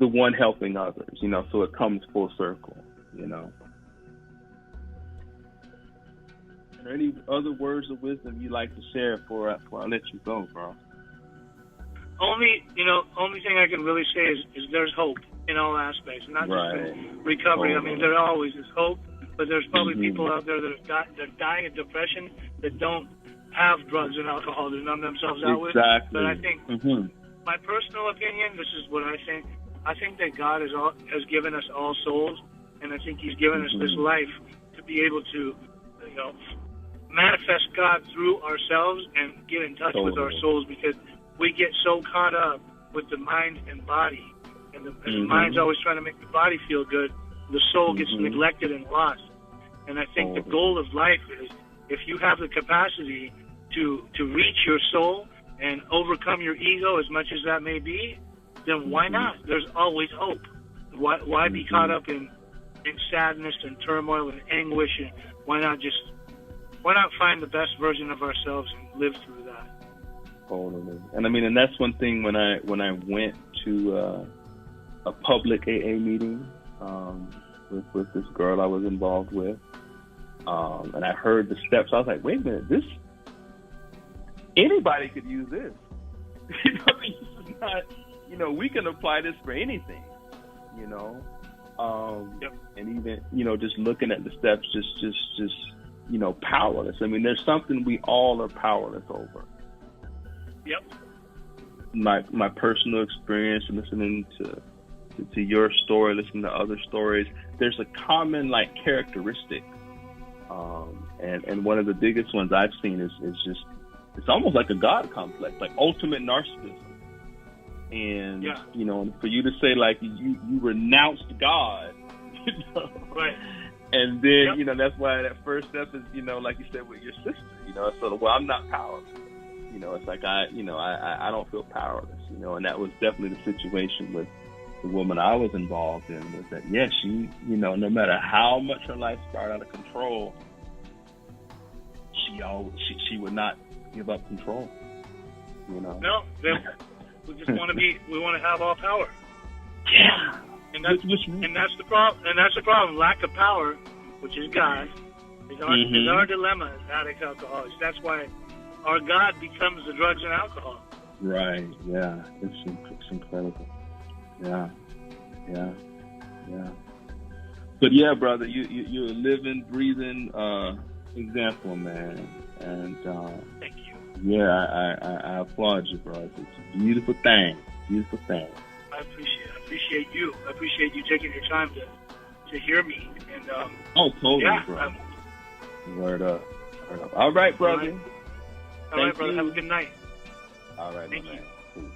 one helping others, so it comes full circle, Are there any other words of wisdom you'd like to share before I let you go, bro? Only thing I can really say is there's hope in all aspects, not just in recovery. I mean, there always is hope, but there's probably people out there that are dying of depression that don't have drugs and alcohol to numb themselves out with. But I think, my personal opinion, this is what I think. I think that God has given us all souls, and I think He's given us this life to be able to, manifest God through ourselves and get in touch with our souls, because we get so caught up with the mind and body, and the mind's always trying to make the body feel good. The soul gets neglected and lost. And I think the goal of life is, if you have the capacity to reach your soul and overcome your ego, as much as that may be, then why not? There's always hope. Why be caught up in sadness and turmoil and anguish? And why not find the best version of ourselves and live through that? Totally. And that's one thing when I went to a public AA meeting with this girl I was involved with, and I heard the steps. I was like, wait a minute, anybody could use this. This is not, we can apply this for anything, and even, just looking at the steps, just powerless. There's something we all are powerless over. Yep. My personal experience listening to to your story, listen to other stories, there's a common like characteristic. And one of the biggest ones I've seen is just, it's almost like a God complex, like ultimate narcissism. And, you know, for you to say like you renounced God, you know, right. And then, you know, that's why that first step is, you know, like you said with your sister, you know, it's sort of, well, I'm not powerless. You know, it's like I don't feel powerless, you know, and that was definitely the situation with the woman I was involved in, was that, yes, she, you know, no matter how much her life spiraled out of control, she would not give up control, you know. No, we just want to we want to have all power. Yeah. And that's the problem. And that's the problem. Lack of power, which is God, is our dilemma as addicts, alcoholics. That's why our God becomes the drugs and alcohol. Right. Yeah. It's incredible. Yeah. But yeah, brother, you're a living, breathing example, man. And thank you. Yeah, I applaud you, bro. It's a beautiful thing. Beautiful thing. I appreciate you. I appreciate you taking your time to hear me. And totally, bro. Word up. All right, brother. All right, brother. Have a good night. All right, Thank man. you. Cool.